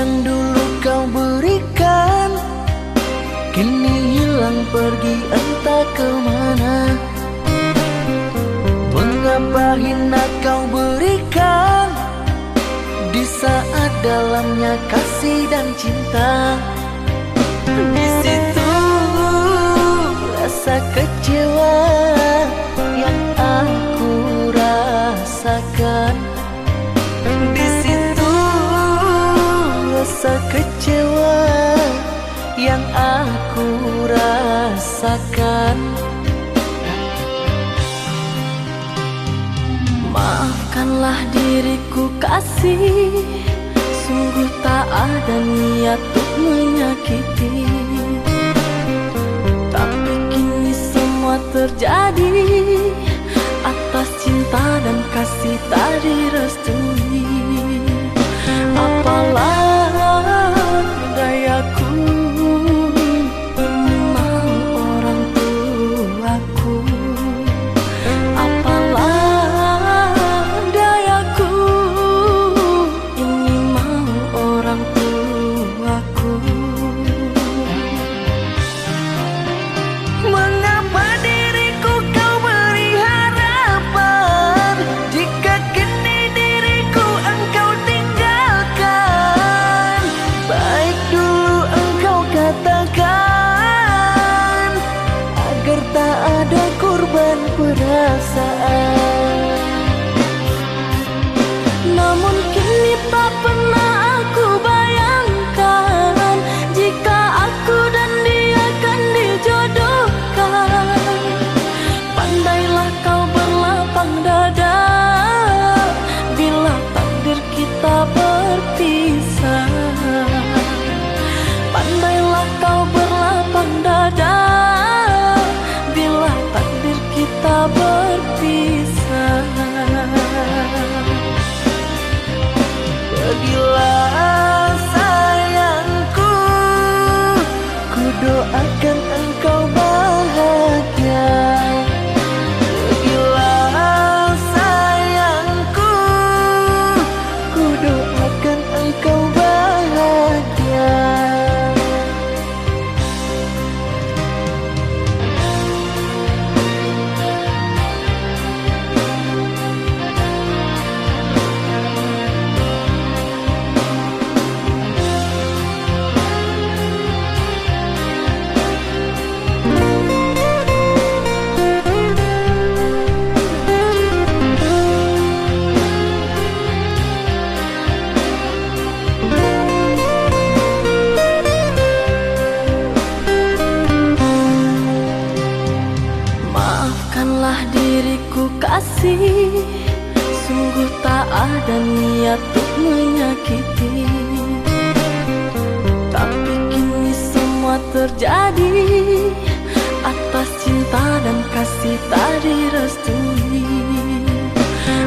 yang dulu kau berikan kini hilang pergi entah kemana. Mengapa hina kau berikan di saat dalamnya kasih dan cinta. Di situ rasa kecewa yang aku rasakan. Di situ rasa kecewa yang aku rasakan. Maafkanlah diriku kasih, sungguh tak ada niat untuk menyakiti. Tapi kini semua terjadi atas cinta dan kasih tak direstui. Apalah dayaku, ini mau orang tuaku. Apalah dayaku, ini mau orang tuaku. Mengapa diriku kau beri harapan jika kini diriku engkau tinggalkan? Baik dulu engkau katakan agar tak ada korban perasaan. Namun kini tak pernah aku bayangkan jika aku dan dia akan dijodohkan. Pandailah kau berlapang dada bila takdir kita berpisah. Pandailah kau berlapang dada bila takdir kita berpisah. Pergilah sayangku, ku doakan engkau bahagia. Pergilah sayangku, ku doakan engkau bahagia. Maafkanlah diriku kasih, sungguh tak ada niat untuk menyakiti. Tapi kini semua terjadi atas cinta dan kasih tak direstui.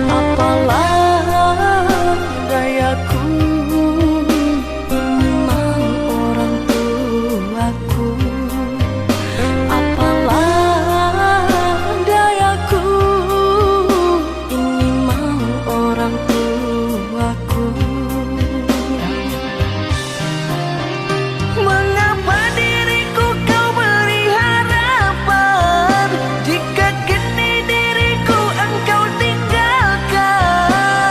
Apalah dayaku, ini mau orang tuaku. Apalah dayaku, ini mau orang tuaku. Mengapa diriku kau beri harapan jika kini diriku engkau tinggalkan?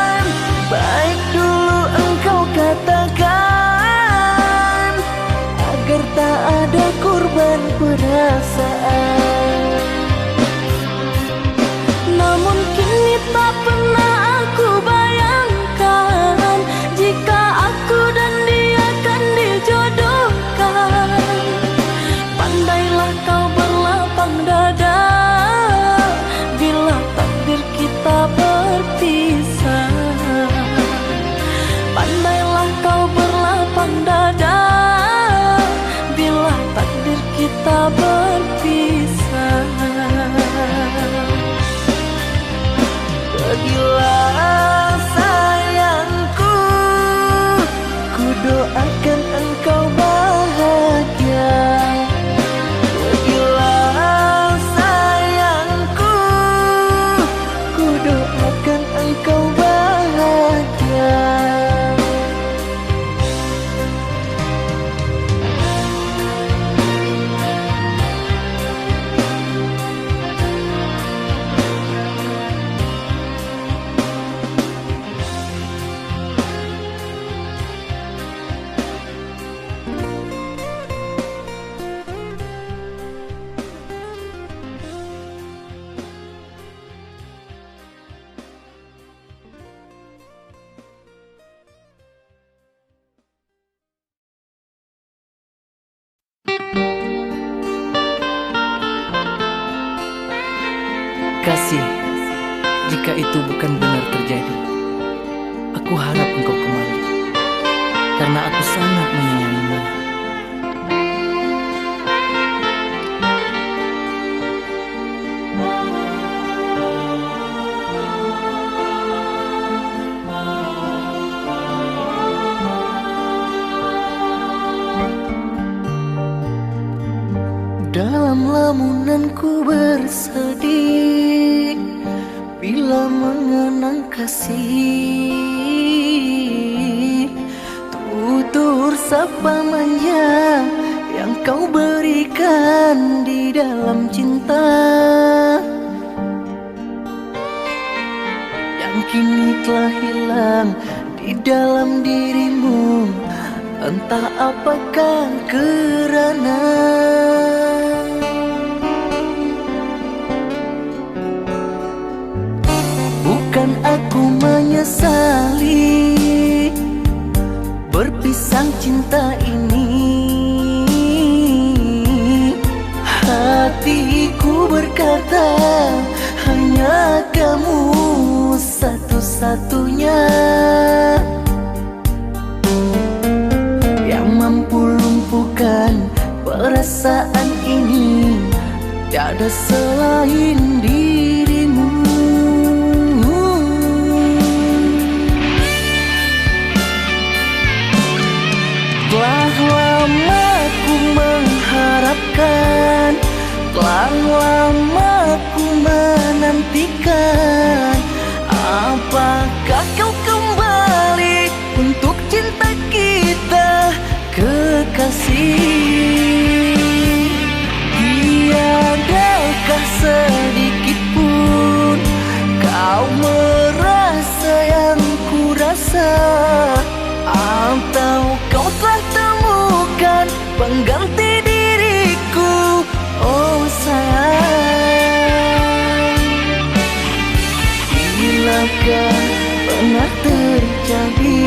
kasih, jika itu bukan benar terjadi, aku harap engkau kembali, karena aku sangat menyayangimu. Dalam lamunanku bersedih bila mengenang kasih, tutur sapa manja yang kau berikan di dalam cinta, yang kini telah hilang di dalam dirimu. Entah apakah kerana bukan aku menyesali berpisah cinta ini. Hatiku berkata hanya kamu satu-satunya yang mampu lumpuhkan perasaan ini. Tiada selain dirimu. Telah lama ku mengharapkan, telah lama ku menantikan. Apakah kau kembali untuk cinta kita, kekasih? Tiadakah sedikit pun kau merasa yang ku rasa? Atau kau telah temukan pengganti diriku, oh sayang? Bilakah pernah terjadi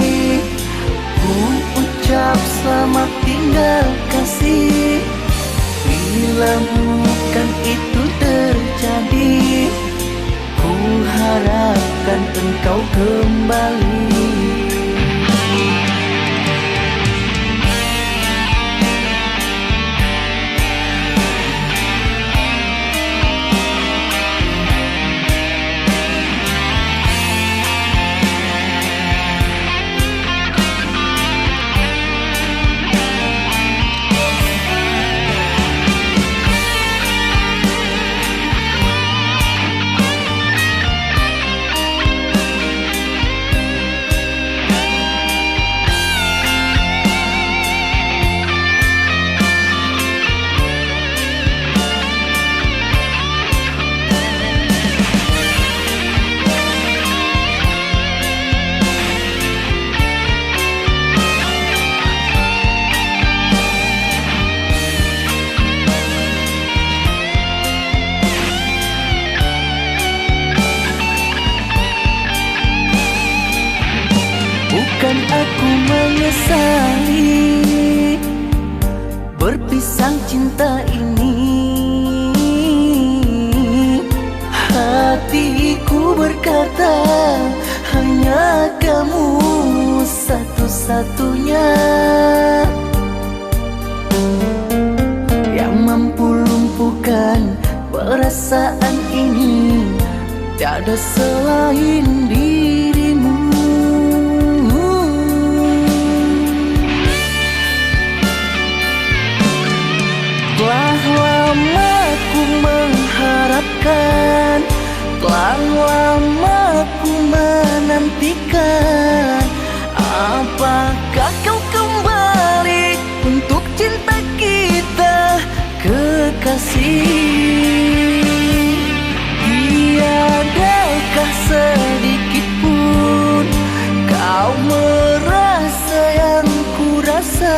ku ucap selamat tinggal kasih? Bila bukan itu terjadi, ku harapkan engkau kembali. Bukan aku menyesali berpisah cinta ini. Hatiku berkata hanya kamu satu-satunya yang mampu lumpuhkan perasaan ini. Tiada selain dirimu. Telah lama ku mengharapkan, telah lama ku menantikan. Apakah kau kembali untuk cinta kita, kekasih? Tiadakah sedikit pun kau merasa yang ku rasa?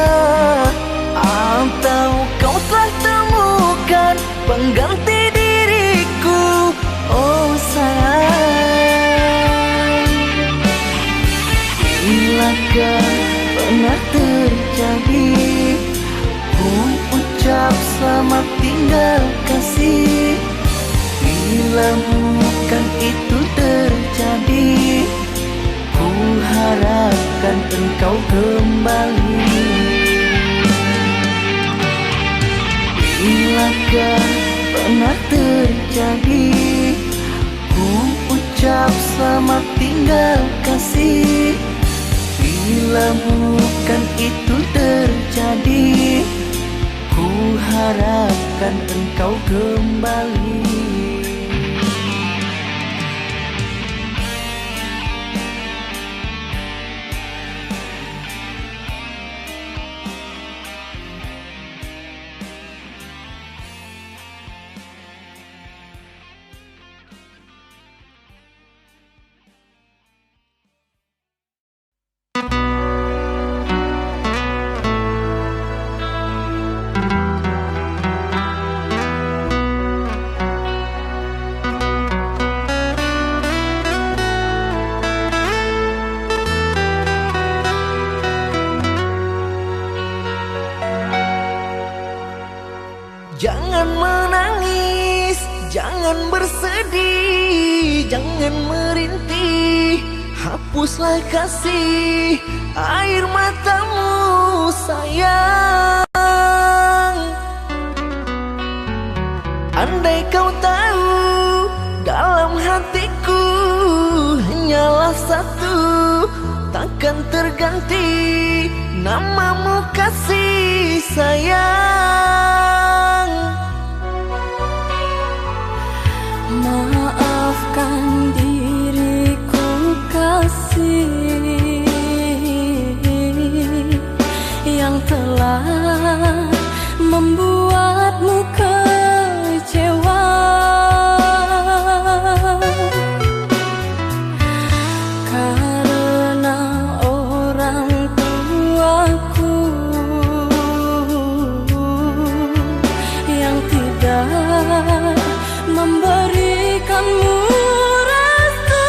Atau kau telah temukan pengganti diriku, oh sayang? Bilakah pernah terjadi ku ucap selamat tinggal kasih? Bila bukan itu terjadi, ku harapkan engkau kembali. Bilakah pernah terjadi, ku ucap selamat tinggal kasih. Bila bukan itu terjadi, ku harapkan engkau kembali. Jangan menangis, jangan bersedih, jangan merintih, hapuslah kasih air matamu sayang. Andai kau tahu, dalam hatiku hanyalah satu, takkan terganti namamu kasih sayang. Maafkan diriku kasih yang telah membuatmu kecewa. Karena orang tuaku yang tidak memberikanmu restu.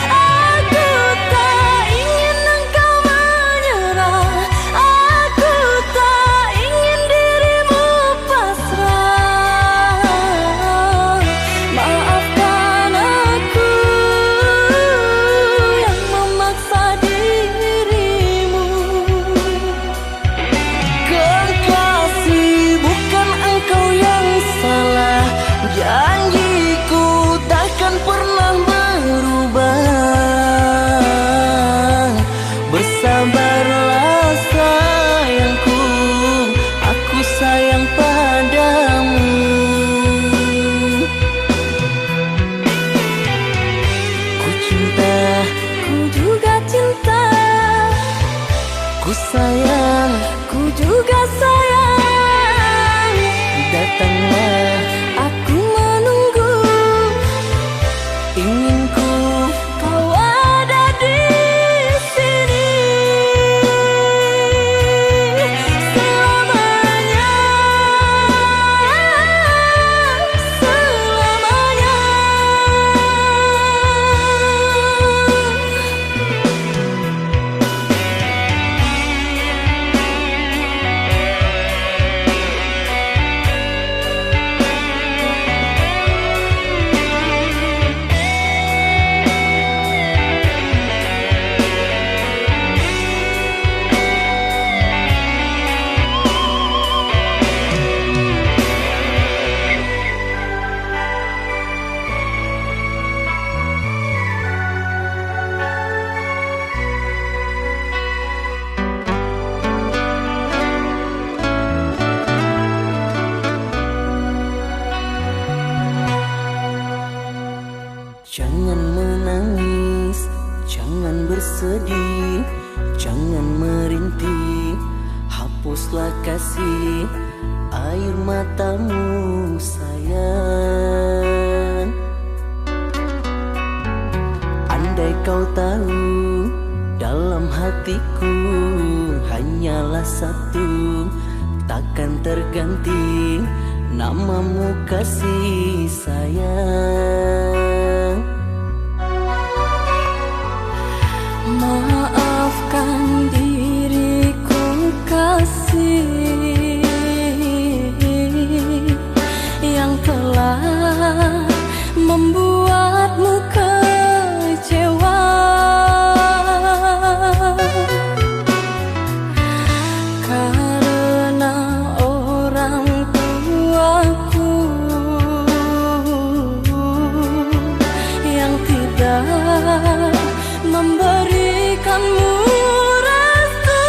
Aku tak ingin engkau menyerah, aku tak ingin dirimu pasrah. Maafkan aku yang memaksa dirimu. Kekasih, bukan engkau yang salah, janjiku takkan pernah berubah. Bersabarlah sayangku, aku sayang padamu. Ku cinta, Ku juga cinta, ku sayang, ku juga sayang. datanglah Aku menunggu, inginku. kau ada di sini selamanya, selamanya. Jangan menangis, jangan bersedih, jangan merintih, hapuslah kasih air matamu sayang. Andai kau tahu, dalam hatiku hanyalah satu, takkan terganti namamu kasih sayang. Maafkan diriku kasih yang memberikanmu restu.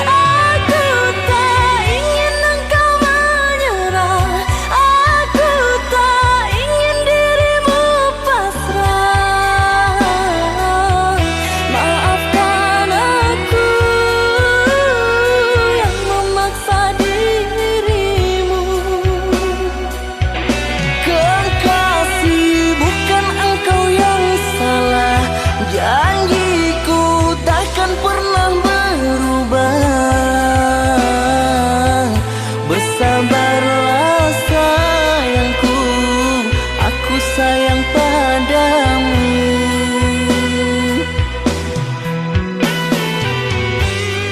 Aku tak ingin engkau menyerah, aku tak ingin dirimu pasrah. Maafkan aku yang memaksa dirimu. Kekasih, bukan engkau yang salah. Janjiku takkan pernah berubah. Bersabarlah sayangku, aku sayang padamu.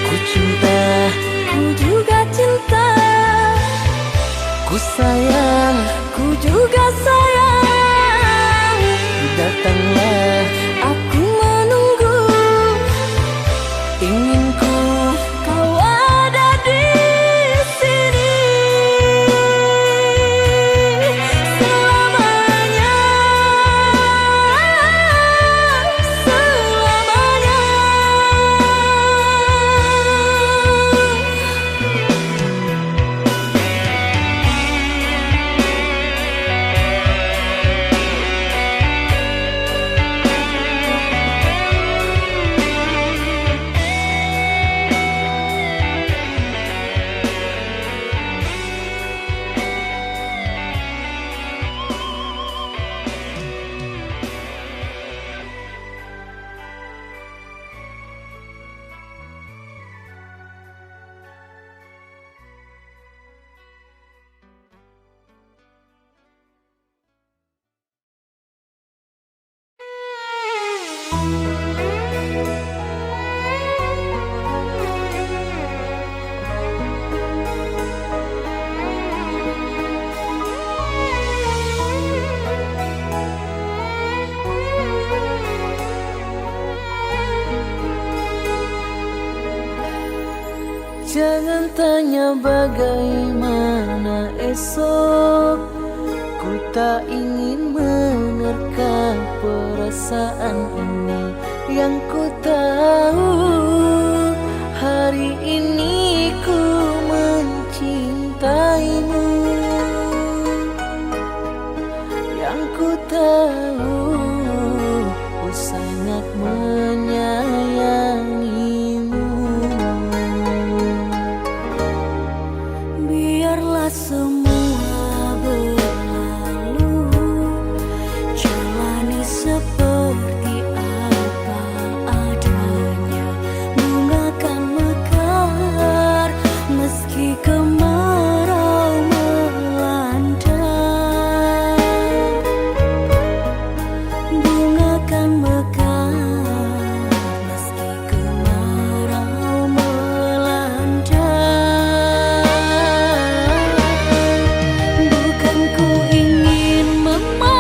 Ku cinta, Ku juga cinta, ku sayang. ku juga sayang. Datanglah, Aku menunggu, inginku kau ada di sini selamanya, selamanya. jangan tanya bagaimana esok. Ku tak ingin menerka perasaan ini. Yang ku tahu, hari ini ku mencintaimu. Yang ku tahu, ku sangat menyayangimu. Biarlah semua berlalu, jalani seperti apa adanya. Bunga kan mekar meski kemarau melanda. Bunga kan mekar meski kemarau melanda. Bukan ku ingin memastikan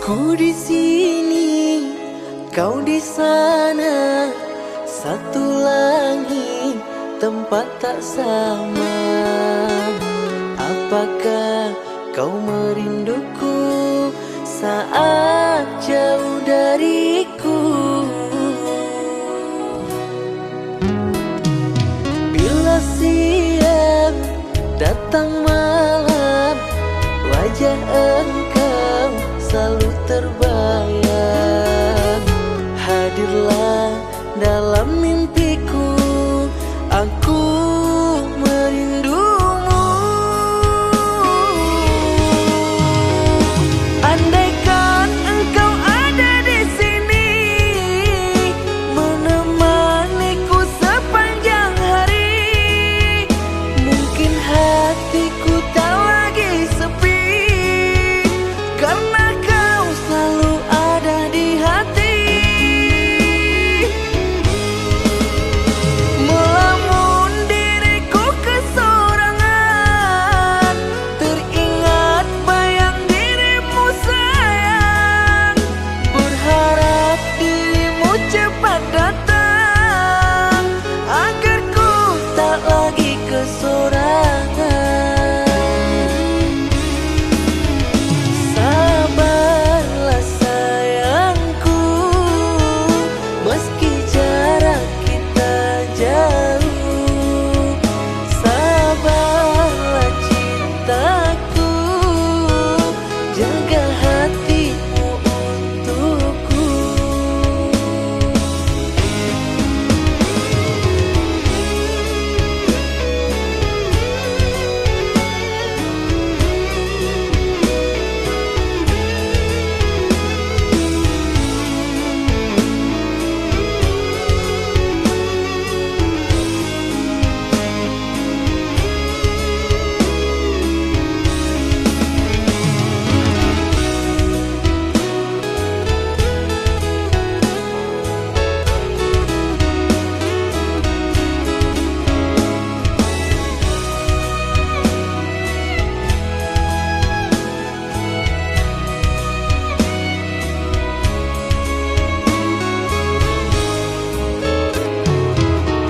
Ku di sini, kau di sana, satu langit, tempat tak sama. Apakah kau merinduku saat jauh dariku? Bila siang datang malam, wajah engkau selalu terbayang. Hadirlah dalam mimpiku, aku merindumu. Andaikan engkau ada di sini, menemaniku sepanjang hari, mungkin hatiku tak lagi sepi, karena kau selalu ada di hati. Melamun diriku kesorangan, teringat bayang dirimu sayang, berharap dirimu cepat datang, agar ku tak lagi kesorangan. Sabarlah sayangku, meski jarak kita jauh. Sabarlah cintaku, jaga hatimu untukku.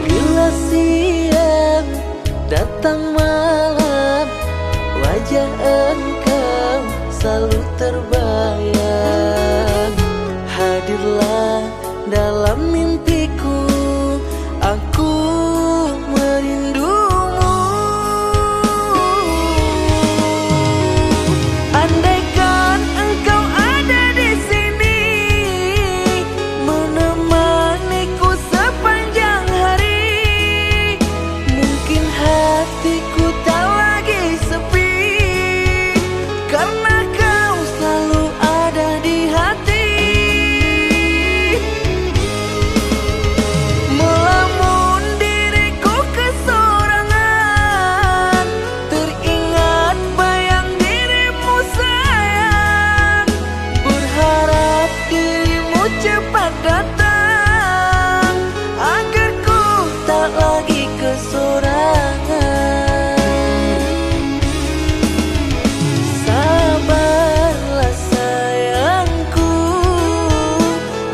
Bila siang datang malam, wajah engkau selalu terbayang. Hadirlah dalam mimpiku, aku merindumu. Andaikan engkau ada di sini, menemaniku sepanjang hari, mungkin hatiku tak lagi sepi, karena kau selalu ada di hati. Melamun diriku kesorangan, teringat bayang dirimu sayang, berharap dirimu cepat datang, agar ku tak lagi kesorangan. Sabarlah sayangku,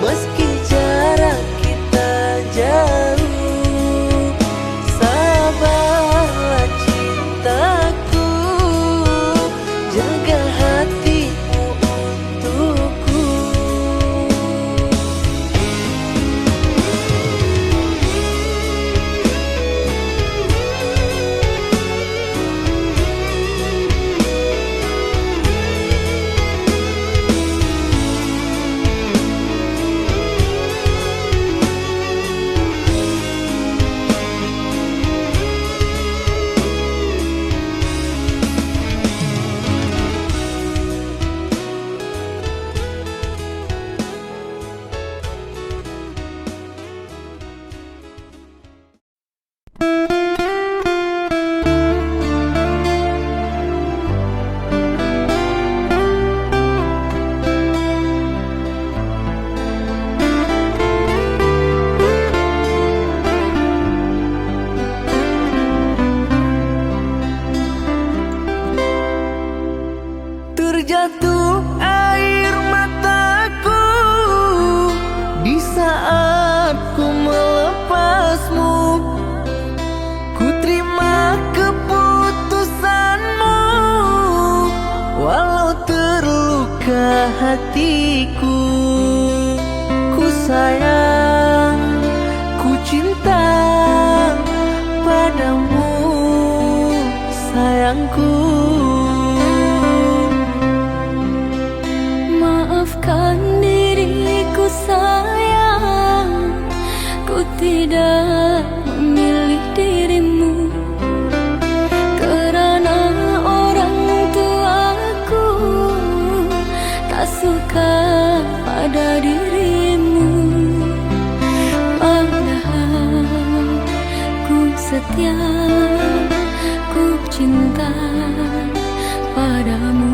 meski jarak kita jauh. Sabarlah cintaku, jaga hatimu untukku. Terjatuh air mata saat ku melepasmu. Ku terima keputusanmu, walau terluka hatiku. Ku sayang, ku cinta padamu, sayangku. Maafkan diriku sayang, ku tidak memilih dirimu. Kerana orang tuaku tak suka pada dirimu. Padahal ku setia, ku cinta padamu.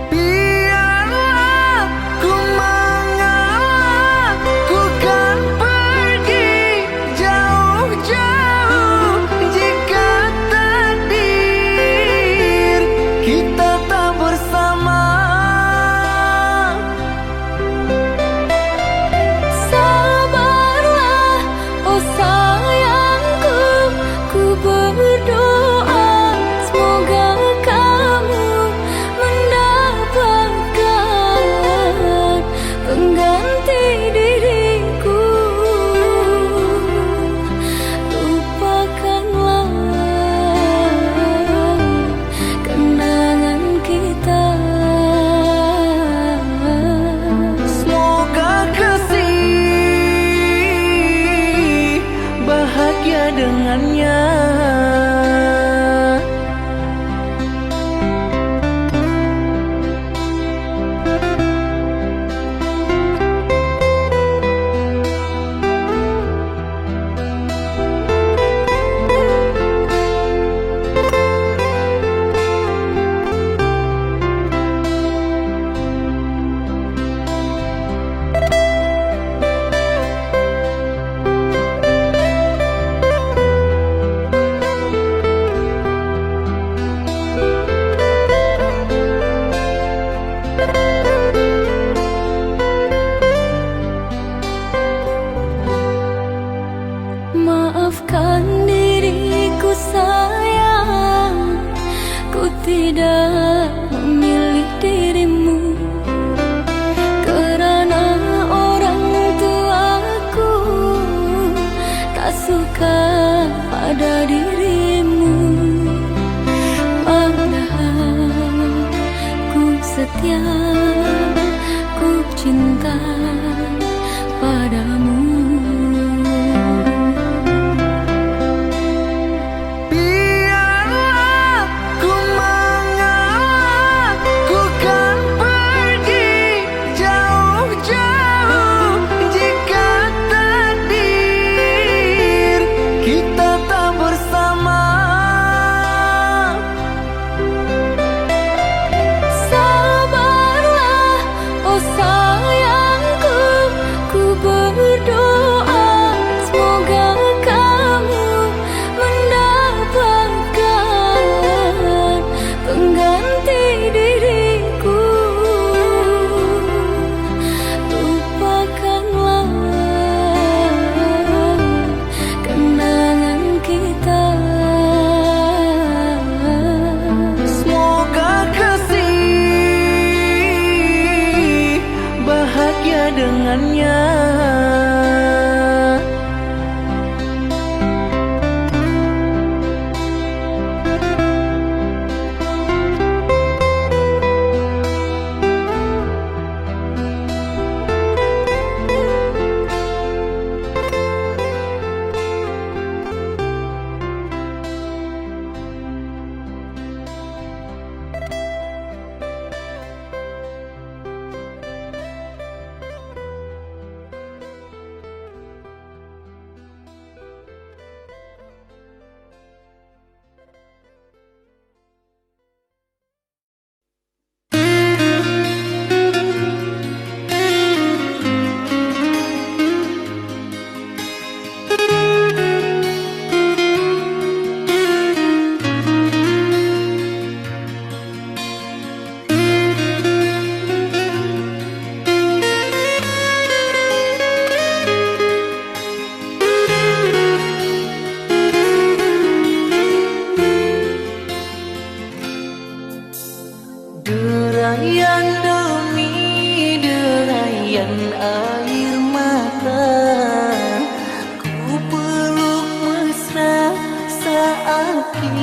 Biarlah ku mengalah, ku kan pergi jauh-jauh. Jika takdir kita tak bersama, Sabarlah, oh sayangku,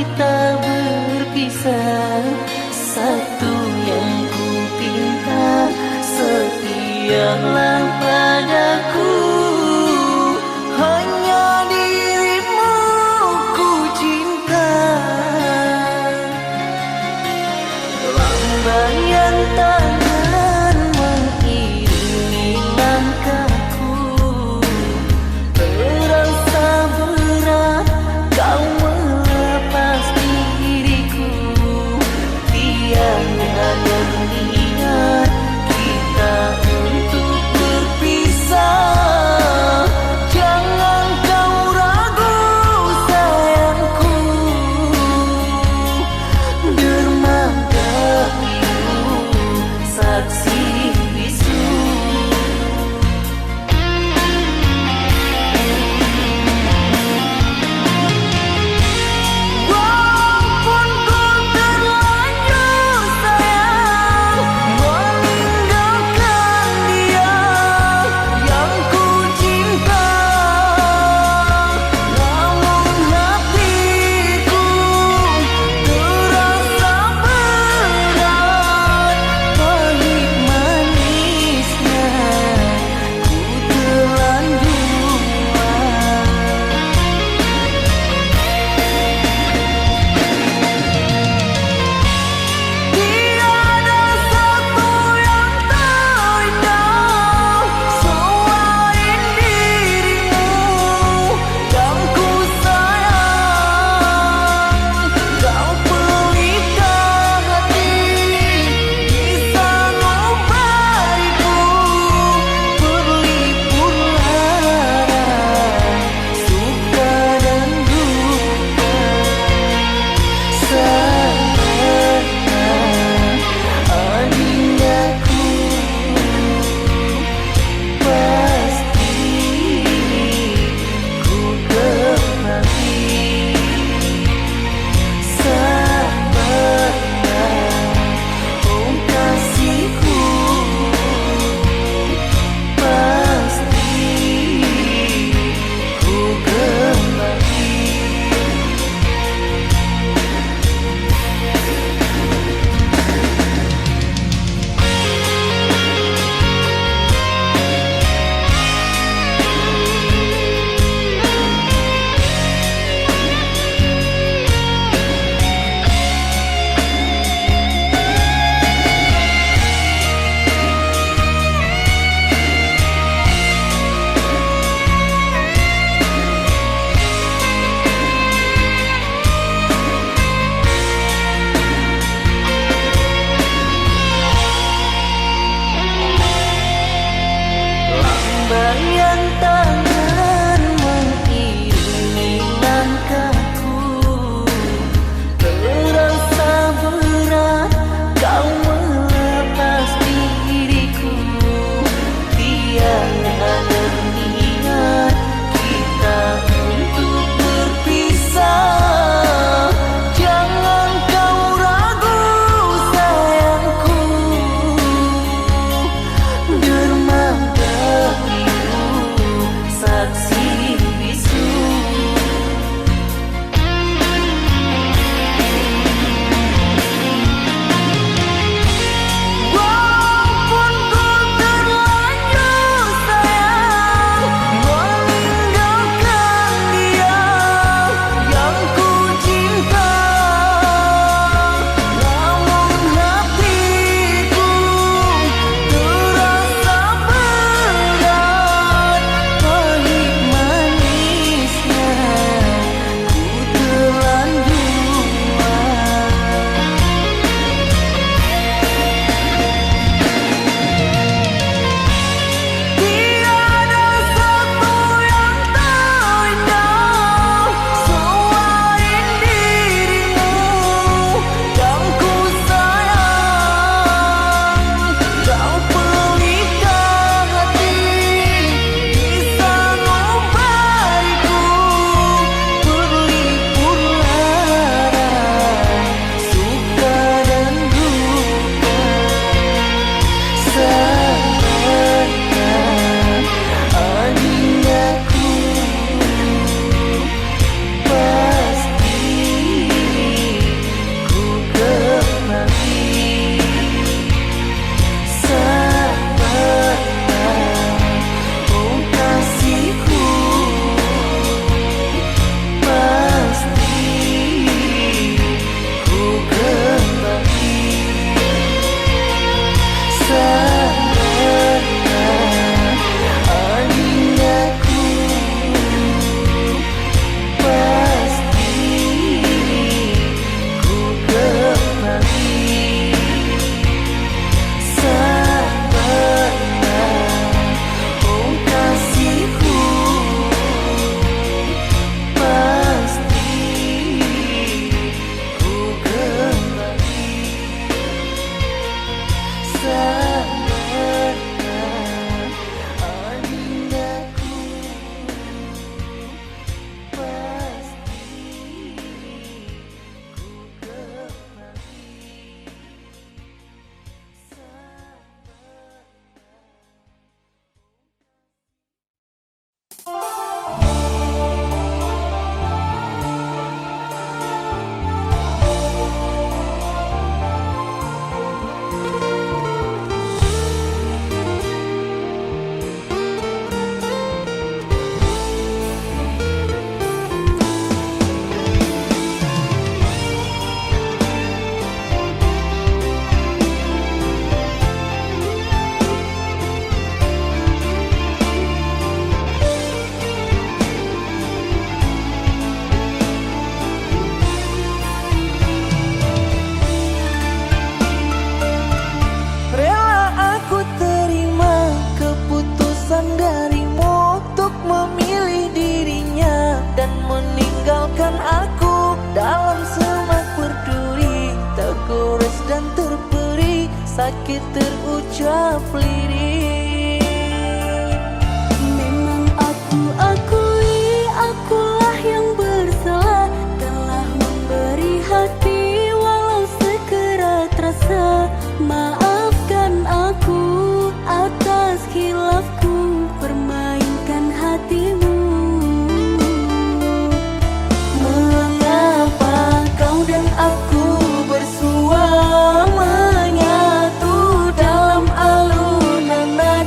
kita berpisah, satu yang ku pinta, setialah padaku. Hanya dirimu ku cinta. Lambaian tangan mengiringi langkahku, terasa berat kau melepas diriku. Tiada berniat kita untuk Maafkan aku dalam semak berduri, tergores dan terperi, sakit terucap lirik. Memang aku akui, akulah yang bersalah, telah memberi hati walau sekerat rasa. Maafkan aku atas khilafku, permainkan hatimu. Mengapa kau dan aku bersua menyatu dalam alunan nada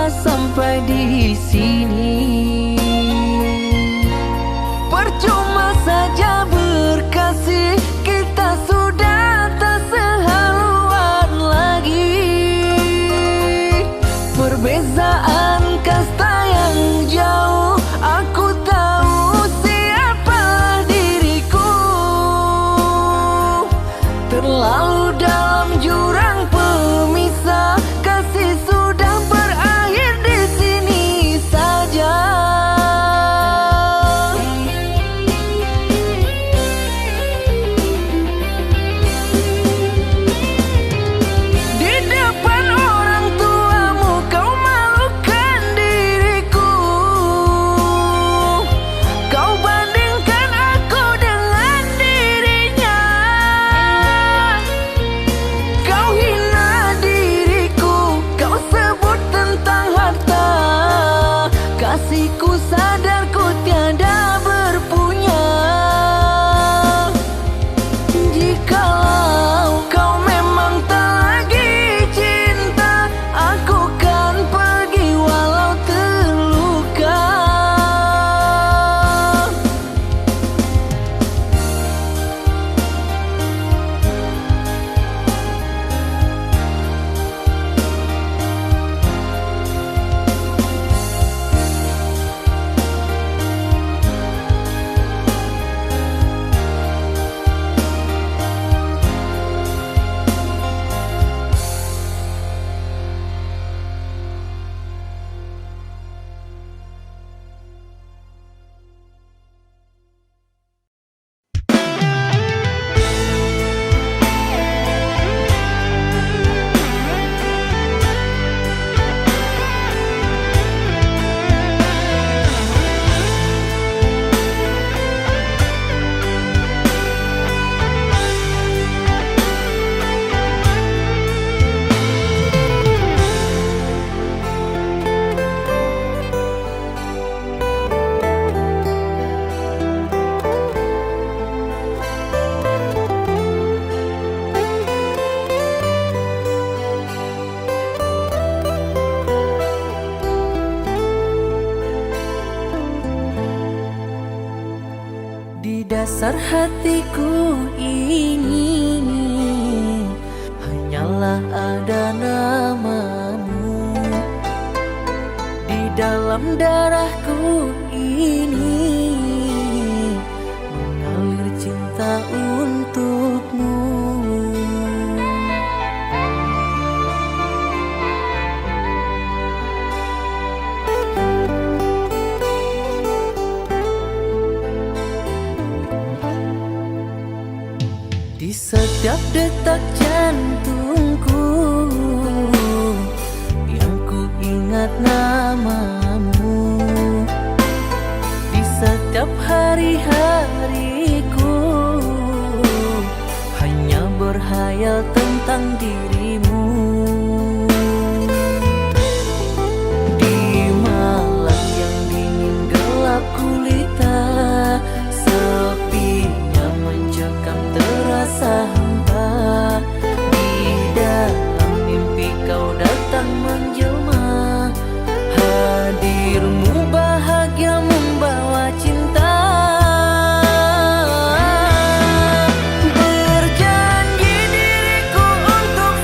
sampai di sini. Percuma saja berkasih, kita sudah tak sehaluan lagi. Perbezaan kasta yang jauh, aku tahu siapa diriku. Terlalu dalam jurang pemisah, kasih sudah berakhir di sini saja. Di depan orang tuamu kau malukan diriku. Kau bandingkan aku dengan dirinya. Kau hina diriku, kau sebut tentang harta. Kasihku sadar ku tiada berpunya. Jikalau kau memang tak lagi cinta, aku kan pergi walau terluka. Di dasar hatiku ini hanyalah ada namamu. Di dalam darahku ini mengalir cinta untukmu. Di setiap detak jantungku yang ku ingat namamu. Di setiap hari-hariku hanya berhayal tentang dirimu. Di malam yang dingin gelap gulita, sepinya mencekam terasa hampa. Di dalam mimpi kau datang menjelma, hadirmu bahagia membawa cinta. Berjanji diriku untuk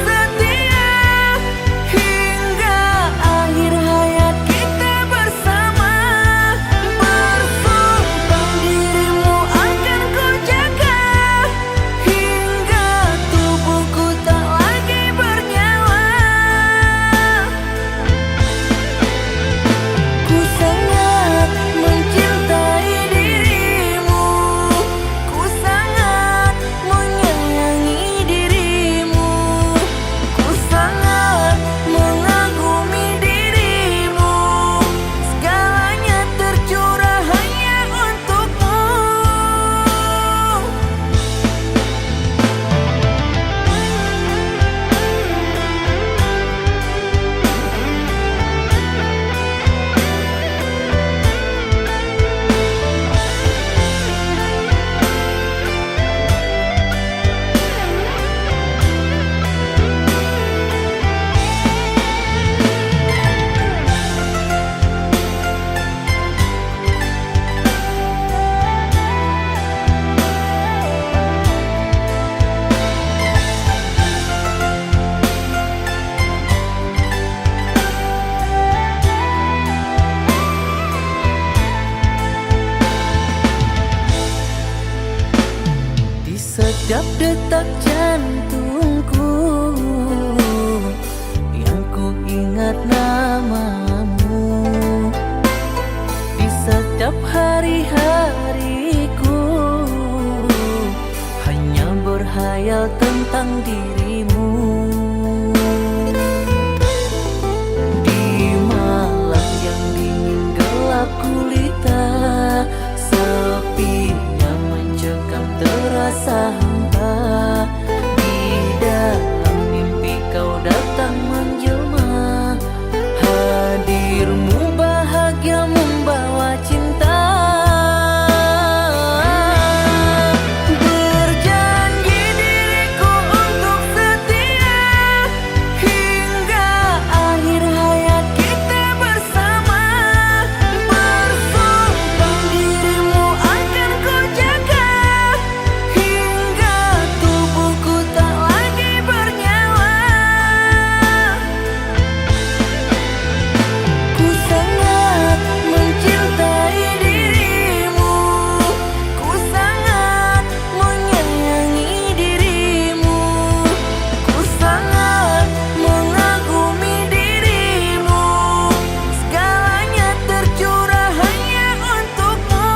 setiap detak jantungku, yang ku ingat namamu. Di setiap hari-hariku hanya berhayal tentang dirimu. Di malam yang dingin gelap gulita, sepinya mencekam terasa hampa. Di dalam mimpi kau datang menjelma, hadirmu bahagia membawa cinta. Berjanji diriku untuk setia hingga akhir hayat kita bersama. Bersumpah dirimu akan ku jaga hingga tubuhku tak lagi bernyawa. Ku sangat mencintai dirimu, ku sangat menyayangi dirimu, ku sangat mengagumi dirimu. Segalanya tercurah hanya untukmu.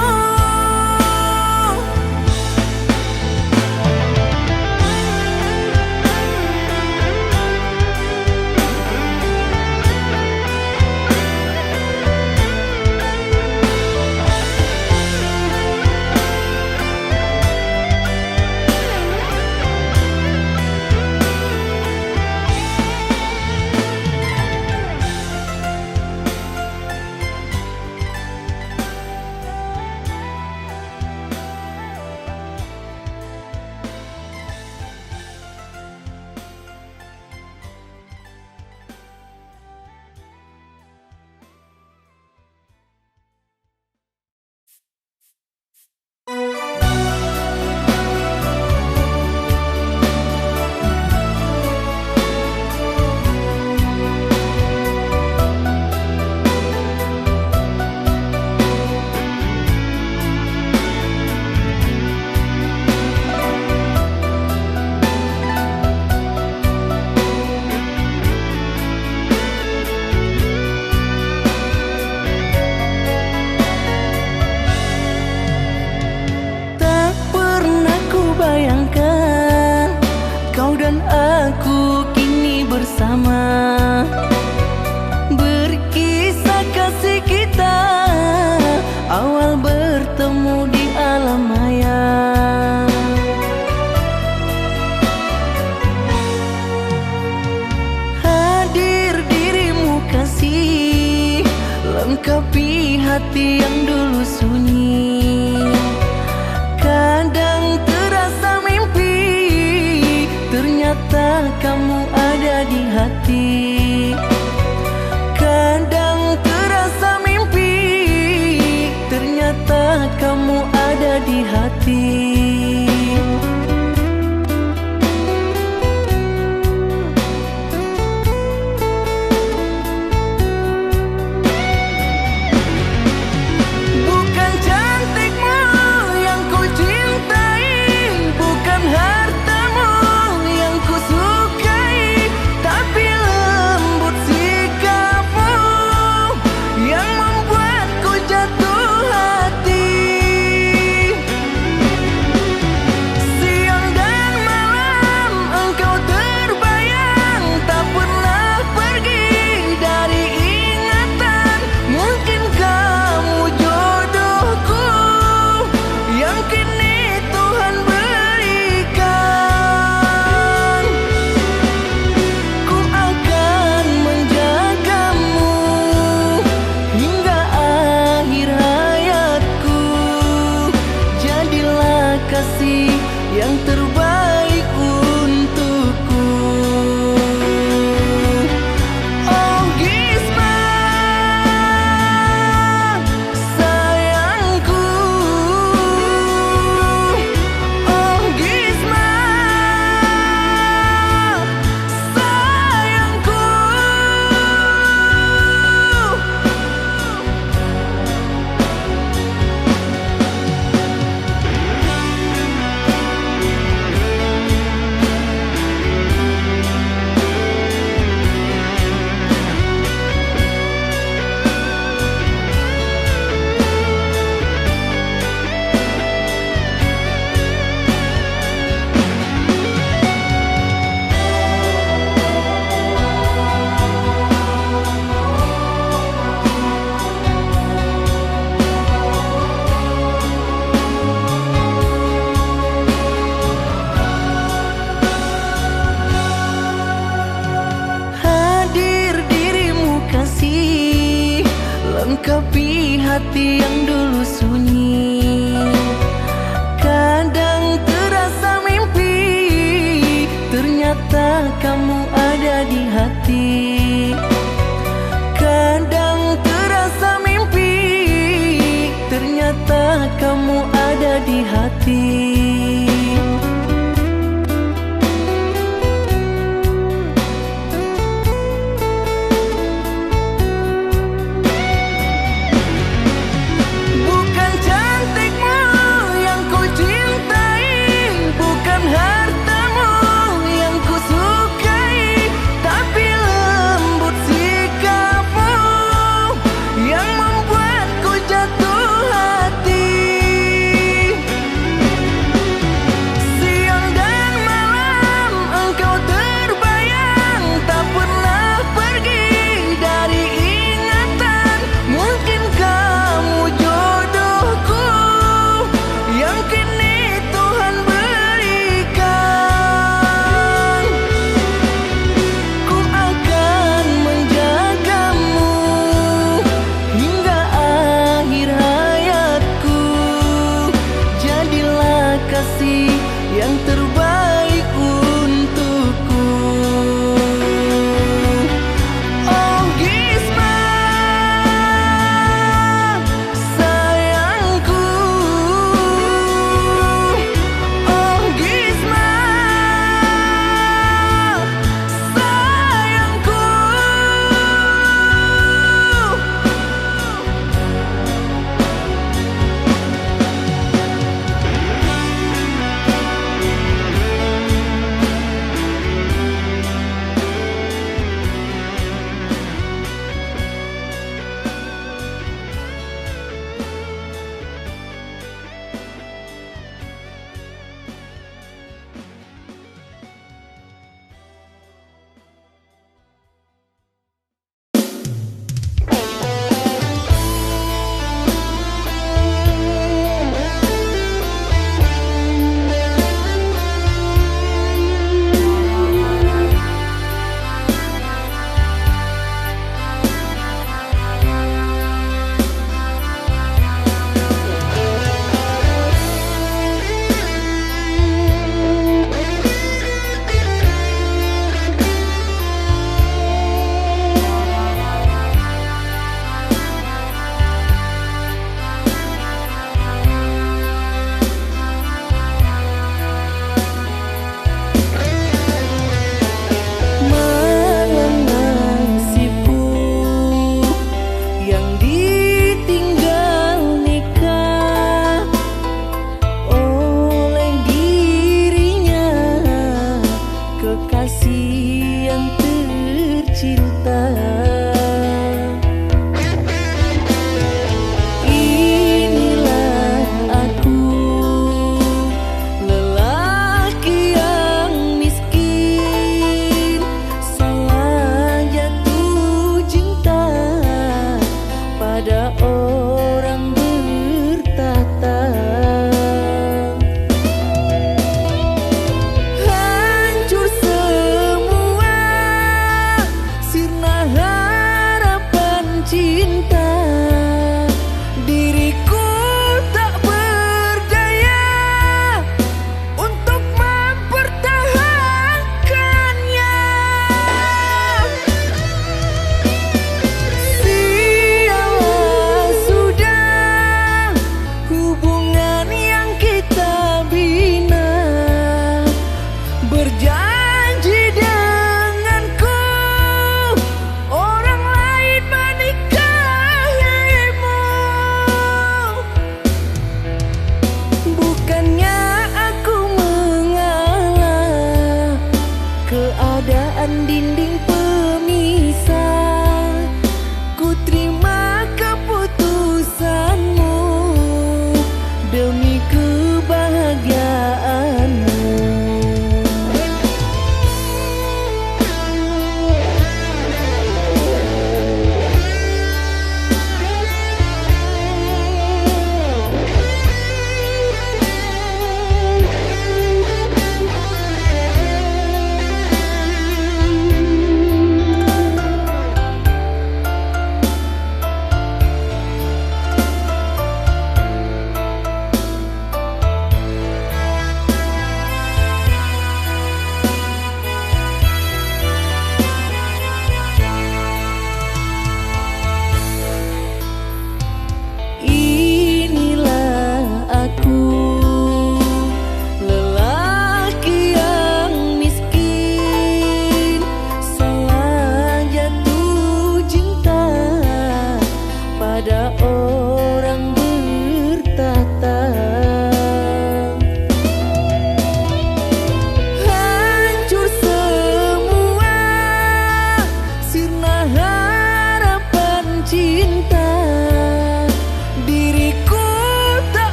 Tak pernah ku bayangkan kau dan aku kini bersama. Berkisah kasih kita awal bertemu di alam maya. Hadir dirimu kasih, lengkapi hati yang dulu sunyi. Kadang terasa mimpi, ternyata kamu ada di hati. Kadang terasa mimpi, ternyata kamu ada di hati. Bukan cantik melengkapi hati yang dulu sunyi. Kadang terasa mimpi, ternyata kamu ada di hati. Kadang terasa mimpi, ternyata kamu ada di hati. Bukan cantikmu yang ku cintai, bukan hartamu yang ku sukai, tapi lembut sikapmu yang membuatku jatuh hati.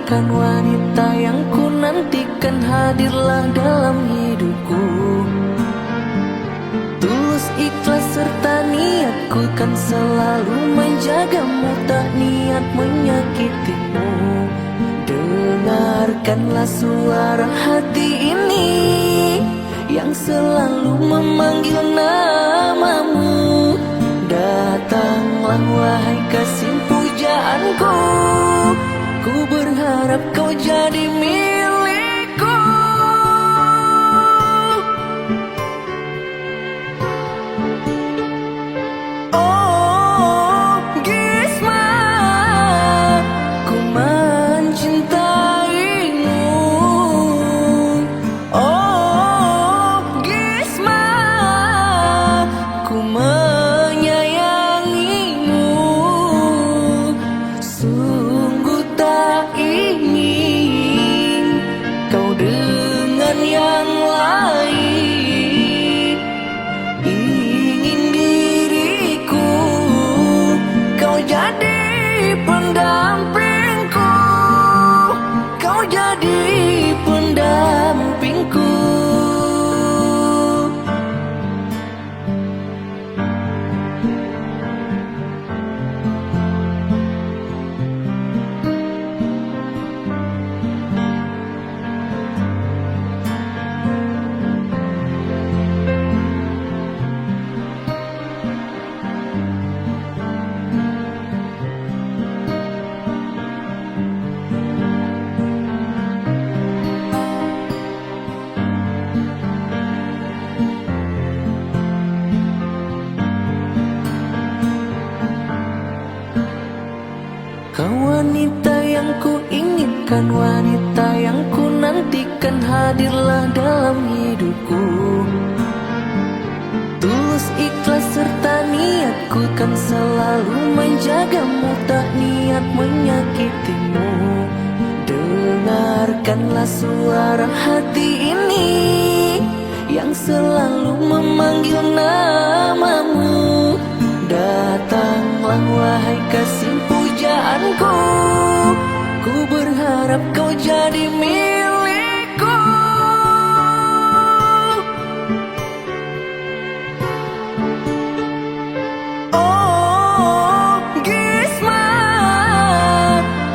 inginkan, wanita yang ku nantikan, hadirlah dalam hidupku. Tulus, ikhlas serta niatku kan selalu menjagamu, tak niat menyakitimu. Dengarkanlah suara hati ini yang selalu memanggil namamu. Datanglah wahai kasih pujaanku, ku berharap kau jadi milikku. Oh Gisma, ku mencintaimu. Oh Gisma, ku menyayangimu. Sungguh tak ingin kau dengan yang lain. Ingin diriku kau jadi pendampingku, kau jadi pendampingku. Kau wanita yang ku inginkan, wanita yang ku nantikan, hadirlah dalam hidupku. Tulus, ikhlas serta niatku kan selalu menjagamu, tak niat menyakitimu. Dengarkanlah suara hati ini yang selalu memanggil namamu. Datanglah wahai kasih pujaanku, ku berharap kau jadi milikku. Oh Gisma,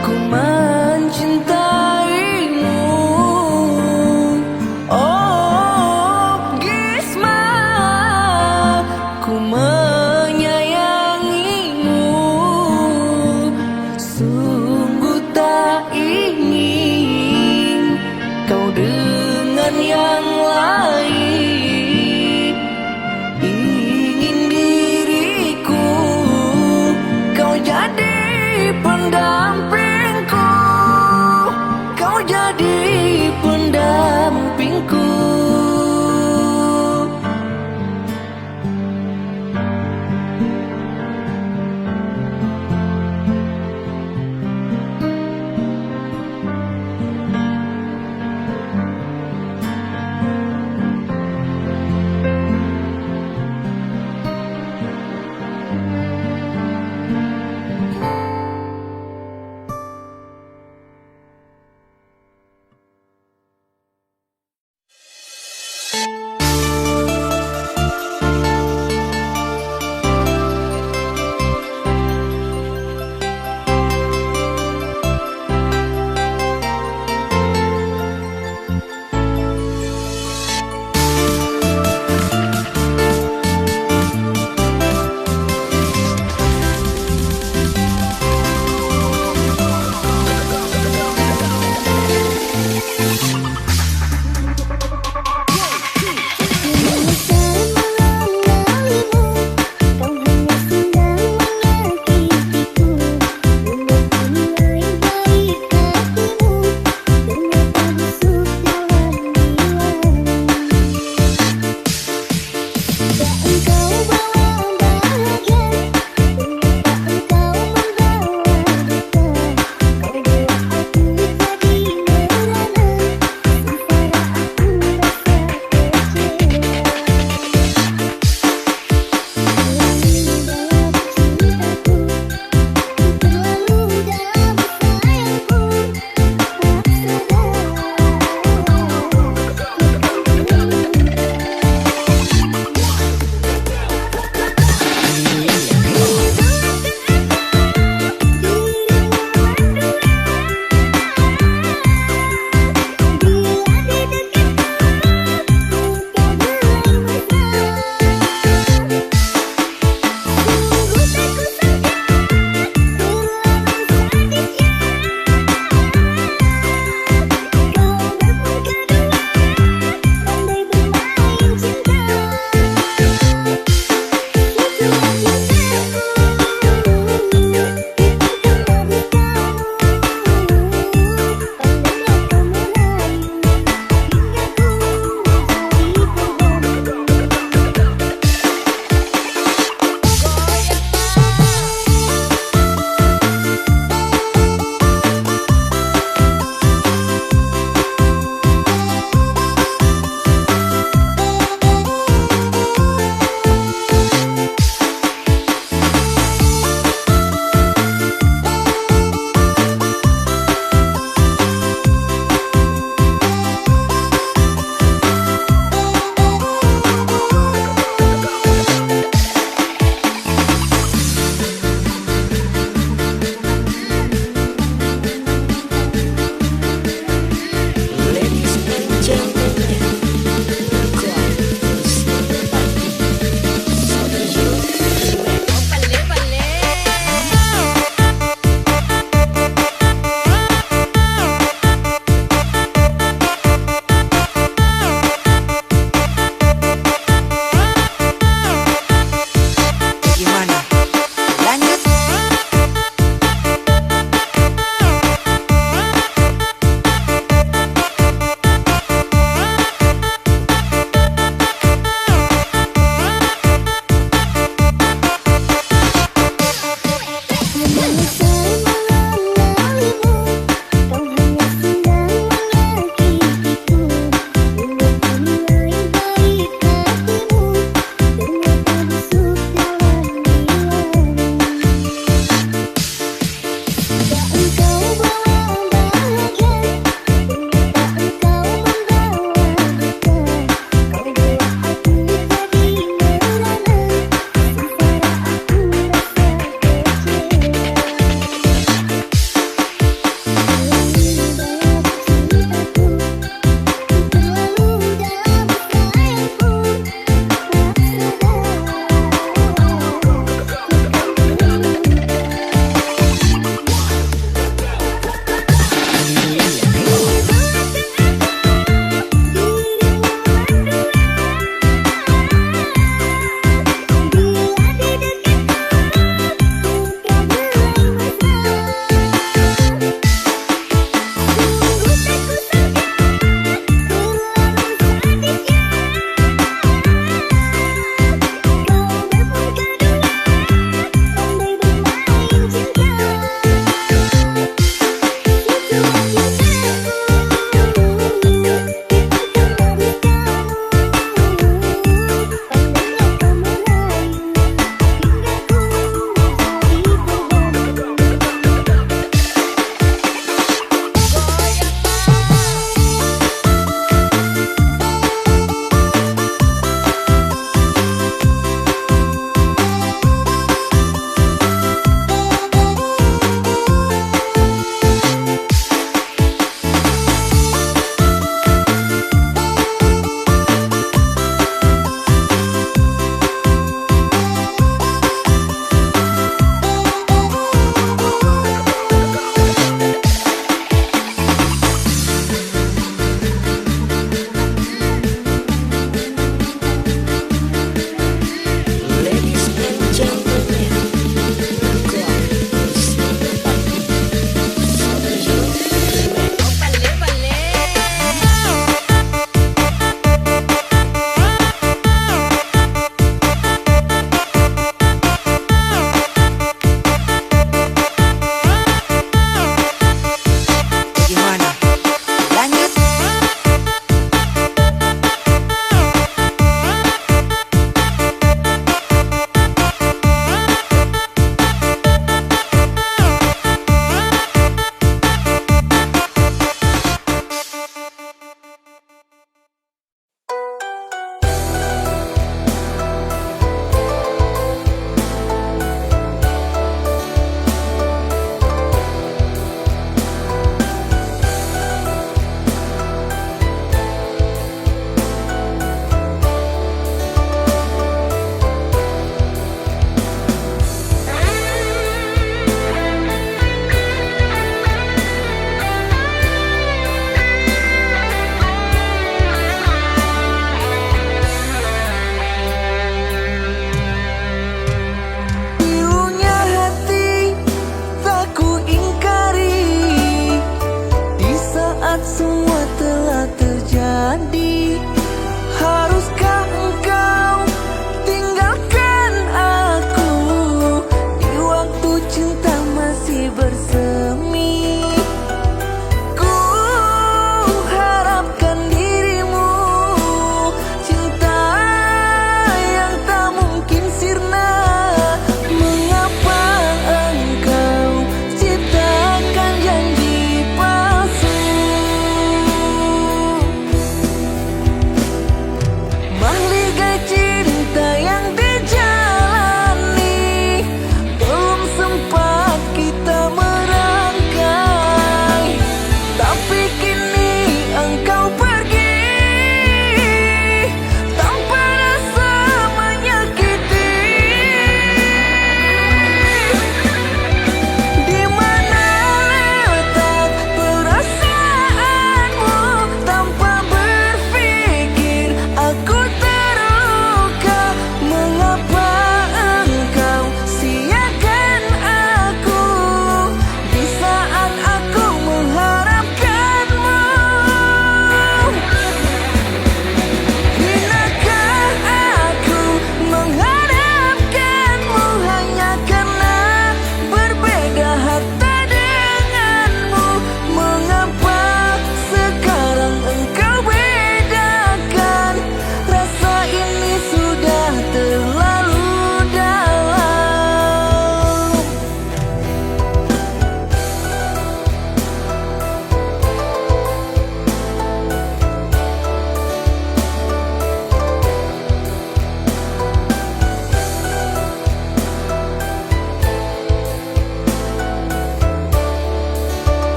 ku mencintaimu. Oh Gisma, ku menyayangimu. Sungguh tak ingin kau dengan yang lain. Ingin diriku kau jadi pendampingku, kau jadi pendampingku. Gimana? Lanjut.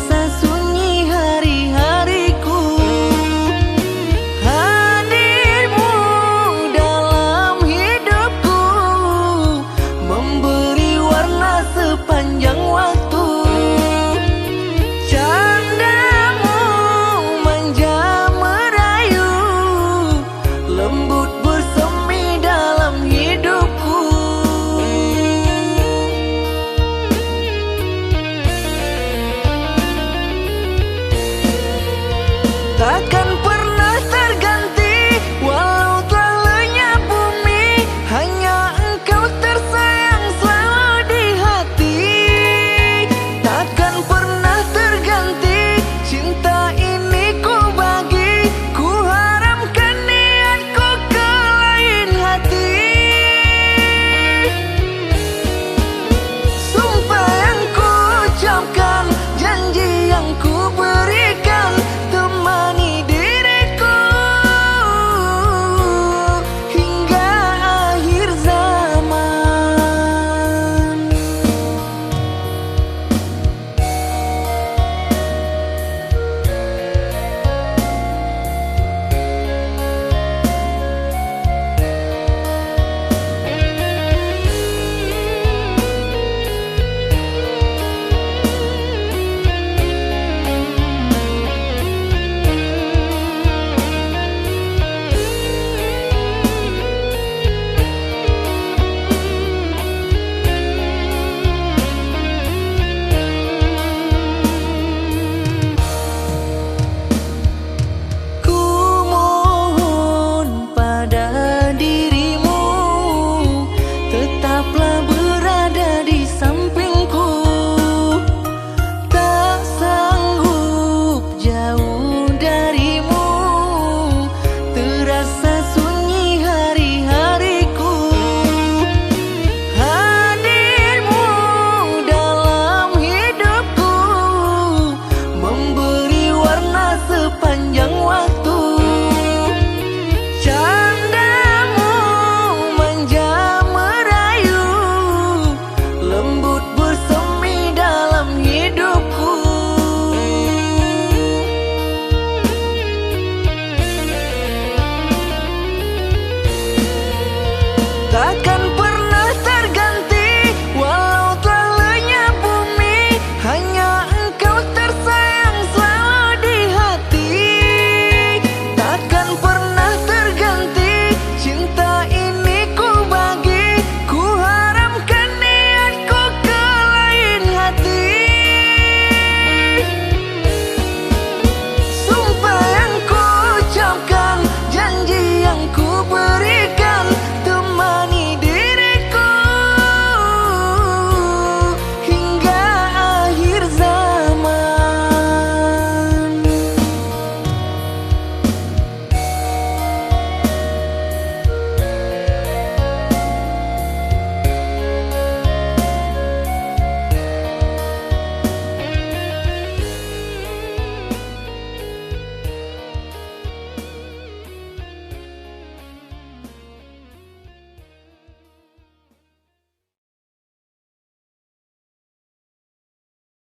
terasa sunyi hari-hariku. Hadirmu dalam hidupku memberi warna sepanjang waktu. Candamu manja merayu, lembut bersemi dalam hidupku. Takkan